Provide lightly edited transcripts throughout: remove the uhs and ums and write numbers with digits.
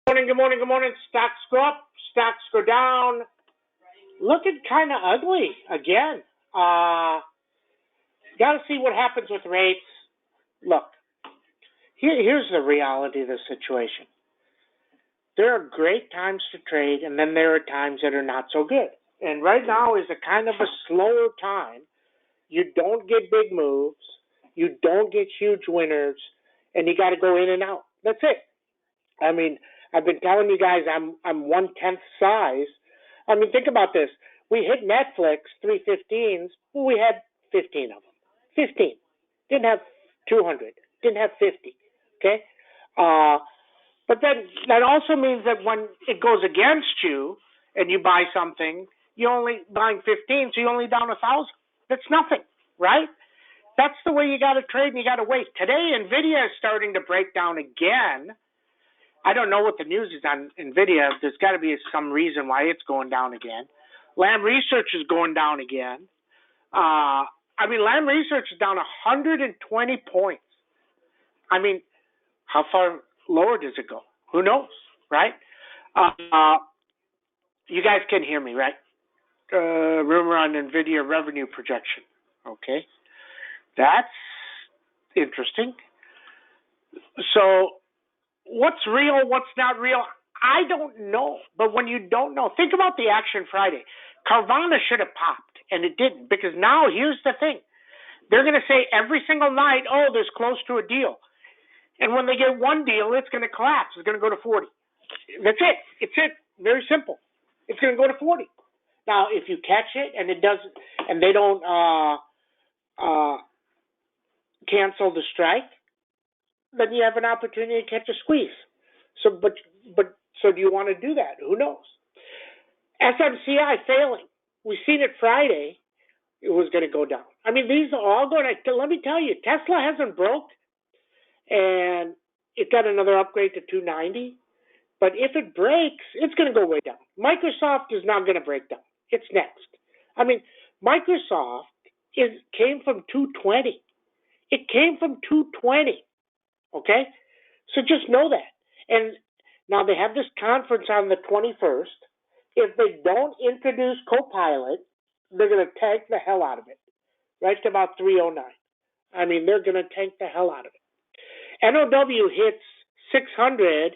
Good morning, good morning. Stocks go up, stocks go down. Looking kind of ugly again. Got to see what happens with rates. Look, here's the reality of the situation. There are great times to trade, and then there are times that are not so good. And right now is a kind of a slower time. You don't get big moves, you don't get huge winners, and you got to go in and out. That's it. I mean, I've been telling you guys I'm 1/10 size. I mean, think about this. We hit Netflix 315s. Well, we had 15 of them. 15. Didn't have 200. Didn't have 50. Okay? But then that also means that when it goes against you and you buy something, you're only buying 15, so you're only down 1,000. That's nothing, right? That's the way you got to trade, and you got to wait. Today, NVIDIA is starting to break down again. I don't know what the news is on NVIDIA. There's got to be some reason why it's going down again. Lam Research is going down again. Lam Research is down 120 points. I mean, how far lower does it go? Who knows, right? You guys can hear me, right? Rumor on NVIDIA revenue projection. Okay. That's interesting. So what's real, what's not real? I don't know. But when you don't know, think about the action Friday. Carvana should have popped, and it didn't, because now here's the thing. They're going to say every single night, oh, there's close to a deal. And when they get one deal, it's going to collapse. It's going to go to 40. That's it. It's it. Very simple. It's going to go to 40. Now, if you catch it and it doesn't, and they don't cancel the strike, then you have an opportunity to catch a squeeze. So do you want to do that? Who knows? SMCI failing. We seen it Friday. It was going to go down. I mean, these are all going to. Let me tell you, Tesla hasn't broke, and it got another upgrade to 290. But if it breaks, it's going to go way down. Microsoft is not going to break down. It's next. I mean, Microsoft came from 220. It came from 220. Okay? So just know that. And now they have this conference on the 21st. If they don't introduce Copilot, they're going to tank the hell out of it. Right to about 309. I mean, they're going to tank the hell out of it. NOW hits 600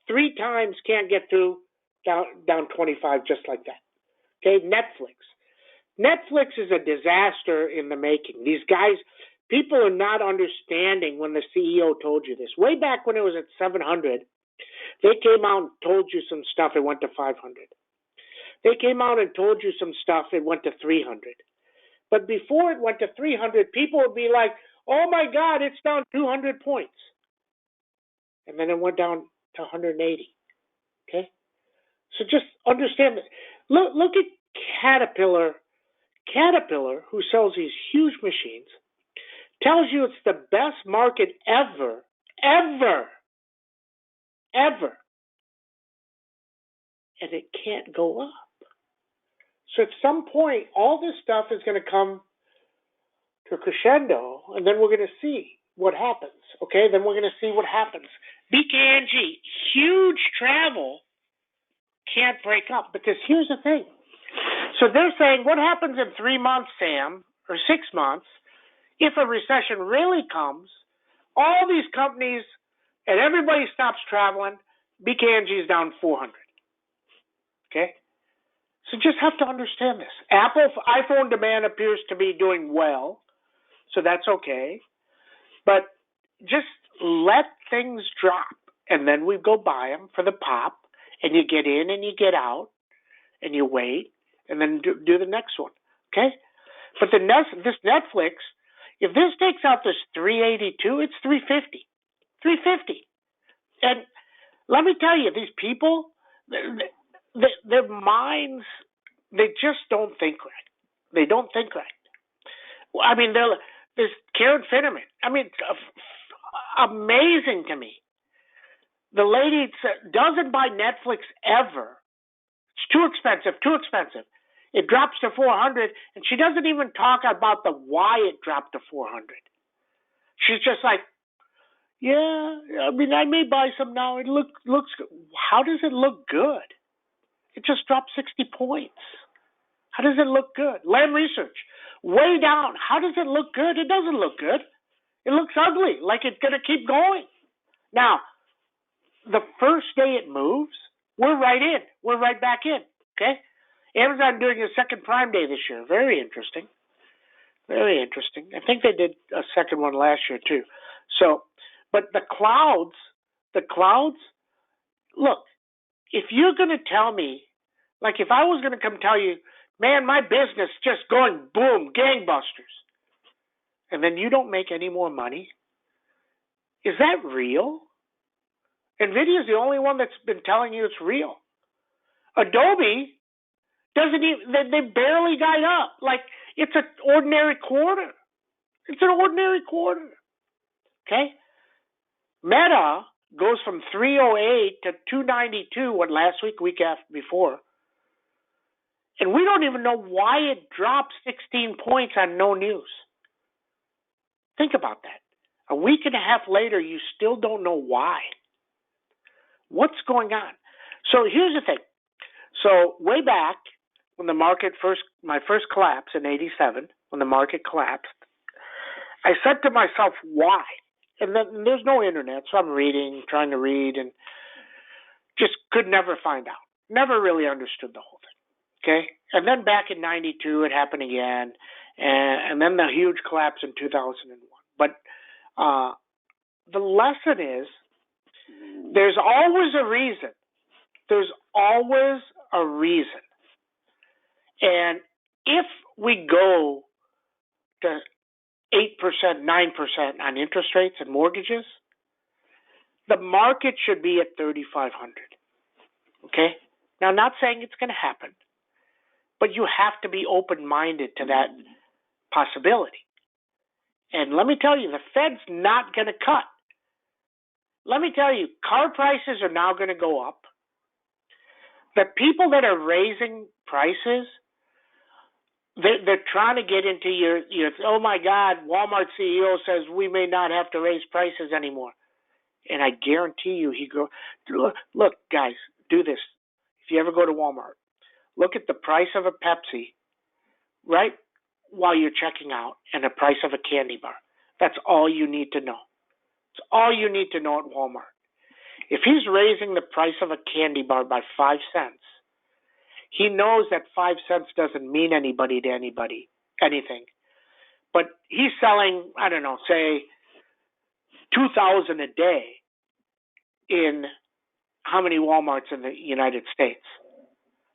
3 times, can't get through, down 25 just like that. Okay, Netflix is a disaster in the making. These guys, people are not understanding when the CEO told you this. Way back when it was at 700, they came out and told you some stuff, it went to 500. They came out and told you some stuff, it went to 300. But before it went to 300, people would be like, oh my God, it's down 200 points. And then it went down to 180. Okay? So just understand that. Look at Caterpillar. Caterpillar, who sells these huge machines, tells you it's the best market ever. And it can't go up. So at some point, all this stuff is going to come to a crescendo, and then we're going to see what happens. Okay? Then we're going to see what happens. BKNG, huge travel, can't break up, because here's the thing. So they're saying, what happens in 3 months, Sam, or 6 months, if a recession really comes, all these companies and everybody stops traveling, BKNG is down 400. Okay? So just have to understand this. iPhone demand appears to be doing well, so that's okay. But just let things drop, and then we go buy them for the pop, and you get in and you get out, and you wait, and then do the next one, okay? But this Netflix, if this takes out this 382, it's 350. 350. And let me tell you, these people, their minds, they just don't think right. They don't think right. I mean, there's Karen Finnerman. I mean, amazing to me. The lady doesn't buy Netflix ever. It's too expensive. It drops to 400, and she doesn't even talk about why it dropped to 400. She's just like, Yeah, I mean, I may buy some now. It looks. How does it look good? It just dropped 60 points. How does it look good? Lam Research, way down. How does it look good? It doesn't look good. It looks ugly, like it's going to keep going. Now, the first day it moves, we're right in. We're right back in. Okay? Amazon doing a second Prime Day this year. Very interesting. Very interesting. I think they did a second one last year too. So, but the clouds, look, if you're going to tell me, like if I was going to come tell you, man, my business just going boom, gangbusters, and then you don't make any more money, is that real? NVIDIA is the only one that's been telling you it's real. Adobe doesn't even, they barely got up. Like, it's an ordinary quarter. It's an ordinary quarter. Okay? Meta goes from 308 to 292, what, last week after before. And we don't even know why it dropped 16 points on no news. Think about that. A week and a half later, you still don't know why. What's going on? So here's the thing. So way back when the market my first collapse in 87, when the market collapsed, I said to myself, why? And then there's no internet, so I'm trying to read, and just could never find out. Never really understood the whole thing. Okay? And then back in 92, it happened again, and then the huge collapse in 2001. But the lesson is, there's always a reason. There's always a reason. And if we go to 8%, 9% on interest rates and mortgages, the market should be at 3,500. Okay? Now, I'm not saying it's going to happen, but you have to be open-minded to that possibility. And let me tell you, the Fed's not going to cut. Let me tell you, car prices are now going to go up. The people that are raising prices, they're trying to get into your, oh my God, Walmart CEO says we may not have to raise prices anymore. And I guarantee you, look, guys, do this. If you ever go to Walmart, look at the price of a Pepsi right while you're checking out and the price of a candy bar. That's all you need to know. It's all you need to know at Walmart. If he's raising the price of a candy bar by 5 cents, he knows that 5 cents doesn't mean anything. But he's selling, I don't know, say 2,000 a day in how many Walmarts in the United States?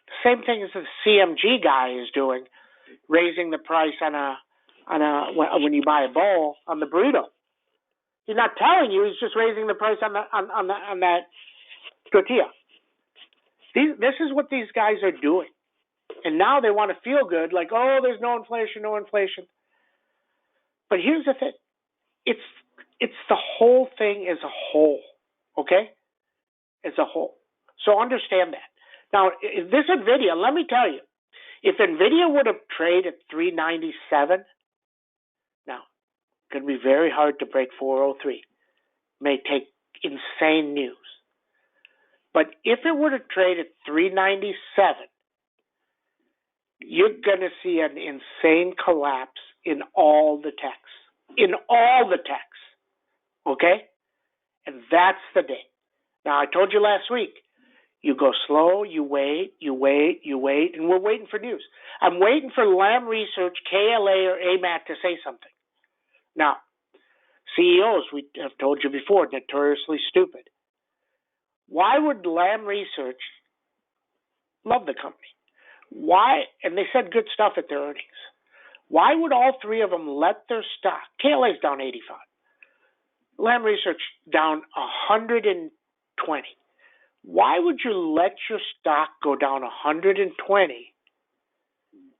The same thing as the CMG guy is doing, raising the price when you buy a bowl on the burrito. He's not telling you; he's just raising the price on that tortilla. This is what these guys are doing, and now they want to feel good, like, oh, there's no inflation. But here's the thing: it's the whole thing as a whole, okay? As a whole. So understand that. Now, this NVIDIA, let me tell you, if NVIDIA would have traded at 397, now, it's going to be very hard to break 403. May take insane news. But if it were to trade at 397, you're going to see an insane collapse in all the techs. In all the techs. Okay? And that's the day. Now, I told you last week, you go slow, you wait, and we're waiting for news. I'm waiting for Lam Research, KLA, or AMAT to say something. Now, CEOs, we have told you before, notoriously stupid. Why would Lam Research love the company? Why? And they said good stuff at their earnings. Why would all three of them let their stock? KLA's down 85. Lam Research down 120. Why would you let your stock go down 120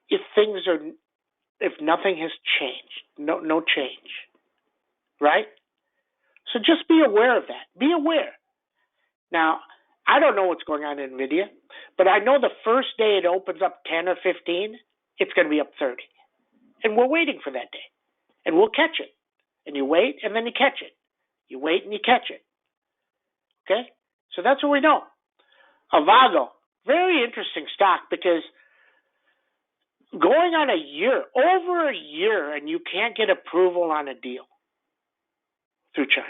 if nothing has changed? No change. Right? So just be aware of that. Be aware. Now, I don't know what's going on in NVIDIA, but I know the first day it opens up 10 or 15, it's going to be up 30. And we're waiting for that day. And we'll catch it. And you wait, and then you catch it. You wait and you catch it. Okay? So that's what we know. Avago, very interesting stock because going on a year, over a year, and you can't get approval on a deal through China.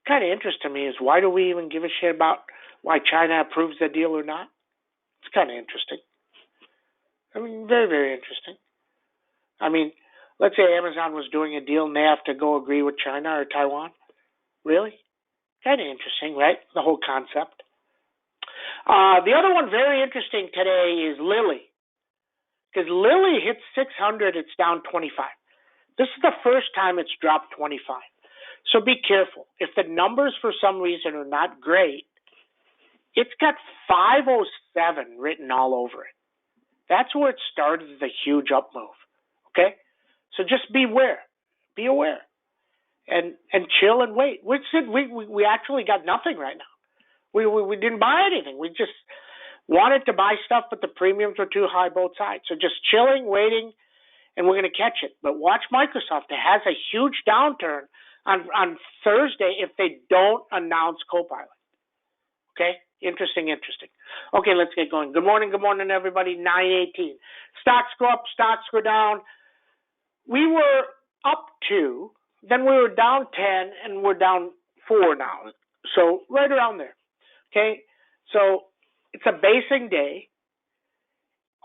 Kind of interesting to me is why do we even give a shit about why China approves the deal or not? It's kind of interesting. I mean, very, very interesting. I mean, let's say Amazon was doing a deal and they have to go agree with China or Taiwan. Really? Kind of interesting, right? The whole concept. The other one very interesting today is Lilly. Because Lilly hit 600, it's down 25. This is the first time it's dropped 25. So be careful. If the numbers for some reason are not great, it's got 507 written all over it. That's where it started the huge up move. Okay? So just beware. Be aware. And chill and wait. We actually got nothing right now. We didn't buy anything. We just wanted to buy stuff, but the premiums were too high both sides. So just chilling, waiting, and we're going to catch it. But watch Microsoft. It has a huge downturn on Thursday if they don't announce Copilot. Okay? Interesting. Okay, let's get going. Good morning, everybody. 9:18. Stocks go up, stocks go down. We were up 2, then we were down 10, and we're down 4 now. So right around there. Okay? So it's a basing day.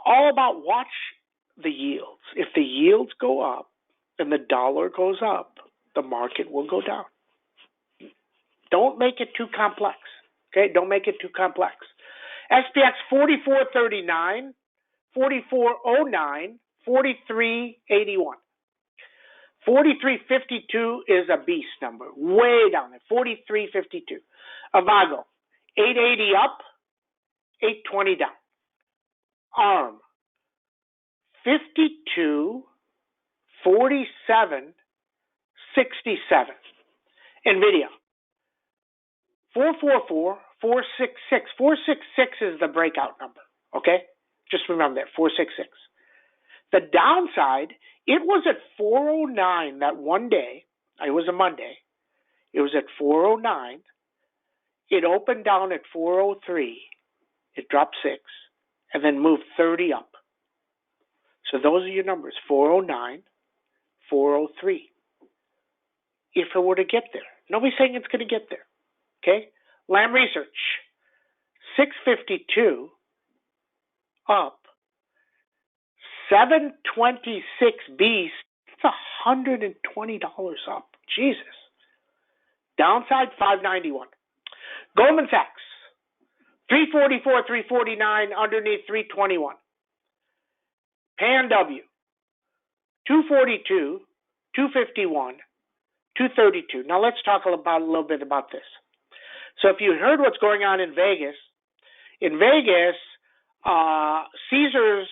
All about watch the yields. If the yields go up and the dollar goes up, the market will go down. Don't make it too complex. Okay? Don't make it too complex. SPX 4439, 4409, 4381. 4352 is a beast number. Way down there. 4352. Avago 880 up, 820 down. ARM 52, 47, 67. NVIDIA 444, 466. 466 is the breakout number. Okay? Just remember that. 466. The downside, it was at 409 that one day. It was a Monday. It was at 409. It opened down at 403. It dropped 6 and then moved 30 up. So those are your numbers, 409, 403. If it were to get there. Nobody's saying it's going to get there. Okay? Lam Research, 652 up, 726 beast. It's $120 up. Jesus. Downside, 591. Goldman Sachs, 344, 349, underneath 321. Pan W, 242, 251, 232. Now let's talk a little bit about this. So if you heard what's going on in Vegas, Caesars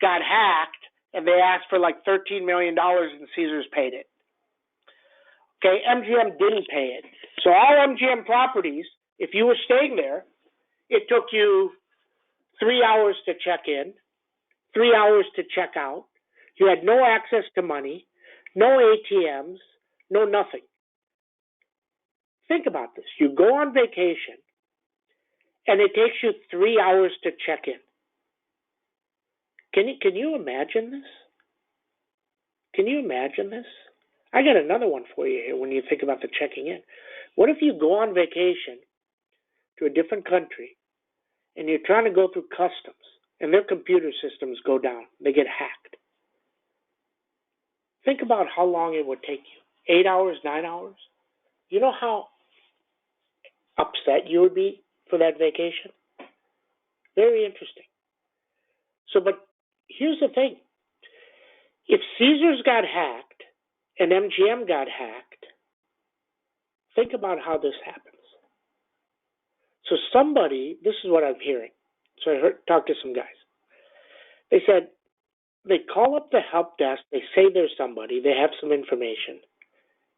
got hacked and they asked for like $13 million and Caesars paid it. Okay, MGM didn't pay it. So all MGM properties, if you were staying there, it took you 3 hours to check in, 3 hours to check out. You had no access to money, no ATMs, no nothing. Think about this. You go on vacation, and it takes you 3 hours to check in. Can you imagine this? Can you imagine this? I got another one for you here when you think about the checking in. What if you go on vacation to a different country, and you're trying to go through customs, and their computer systems go down. They get hacked. Think about how long it would take you. 8 hours, 9 hours? You know how upset you would be for that vacation? Very interesting. So, but here's the thing. If Caesars got hacked and MGM got hacked, think about how this happens. So somebody, this is what I'm hearing. So I talked to some guys. They said, they call up the help desk, they say there's somebody, they have some information,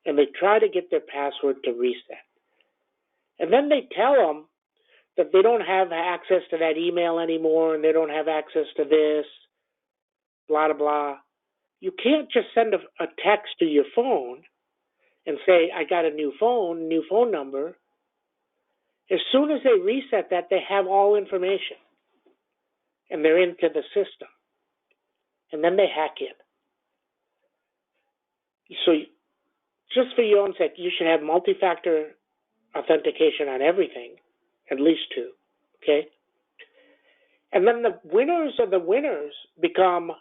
and they try to get their password to reset. And then they tell them that they don't have access to that email anymore, and they don't have access to this, blah, blah, blah. You can't just send a text to your phone and say, I got a new phone number, as soon as they reset that, they have all information and they're into the system. And then they hack in. So just for your own sake, you should have multi-factor authentication on everything, at least 2, okay? And then the winners of the winners become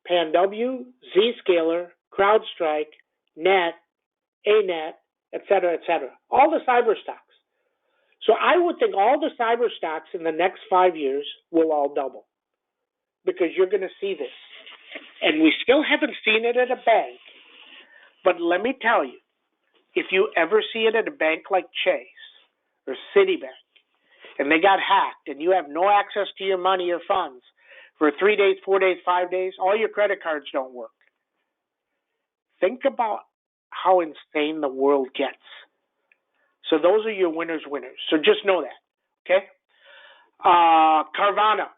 PanW, Zscaler, CrowdStrike, Net, ANet, et cetera, all the cyber stocks. So I would think all the cyber stocks in the next 5 years will all double, because you're going to see this. And we still haven't seen it at a bank, but let me tell you, if you ever see it at a bank like Chase or Citibank, and they got hacked, and you have no access to your money or funds for 3 days, 4 days, 5 days, all your credit cards don't work. Think about how insane the world gets. So those are your winners. So just know that, okay? Carvana.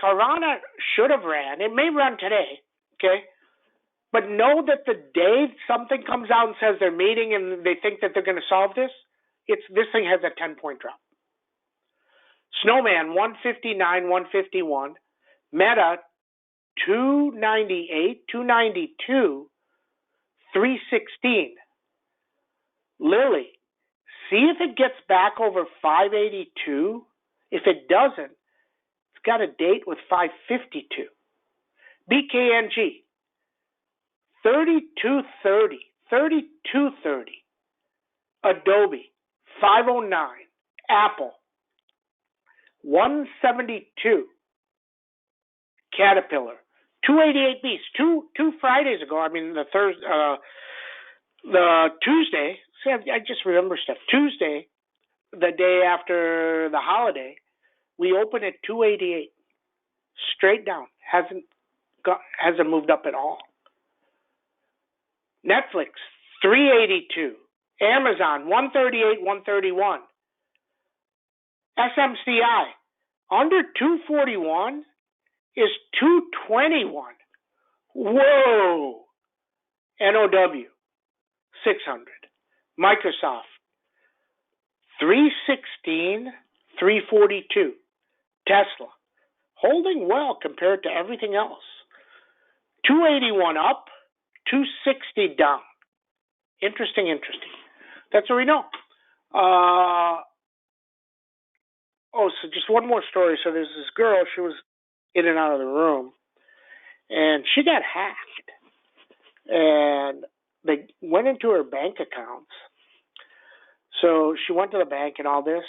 Carvana should have ran. It may run today, okay? But know that the day something comes out and says they're meeting and they think that they're going to solve this, this thing has a 10-point drop. Snowman, 159, 151. Meta, 298, 292, 316. Lilly, see if it gets back over 582. If it doesn't, it's got a date with 552. BKNG, 3230, 3230. Adobe, 509. Apple, 172. Caterpillar, 288 Beast. Two Fridays ago, the Tuesday, see, I just remember stuff. Tuesday, the day after the holiday, we opened at 288. Straight down. Hasn't moved up at all. Netflix, 382. Amazon, 138, 131. SMCI, under 241 is 221. Whoa! NOW, 600. Microsoft, 316, 342. Tesla, holding well compared to everything else. 281 up, 260 down. Interesting. That's what we know. So just one more story. So there's this girl, she was in and out of the room, and she got hacked. And they went into her bank accounts. So she went to the bank and all this,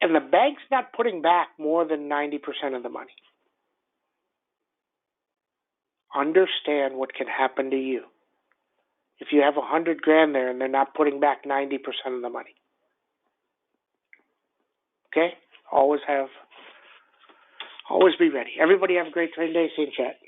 and the bank's not putting back more than 90% of the money. Understand what can happen to you if you have $100,000 there and they're not putting back 90% of the money. Okay? Always be ready. Everybody have a great trading day. See you in chat.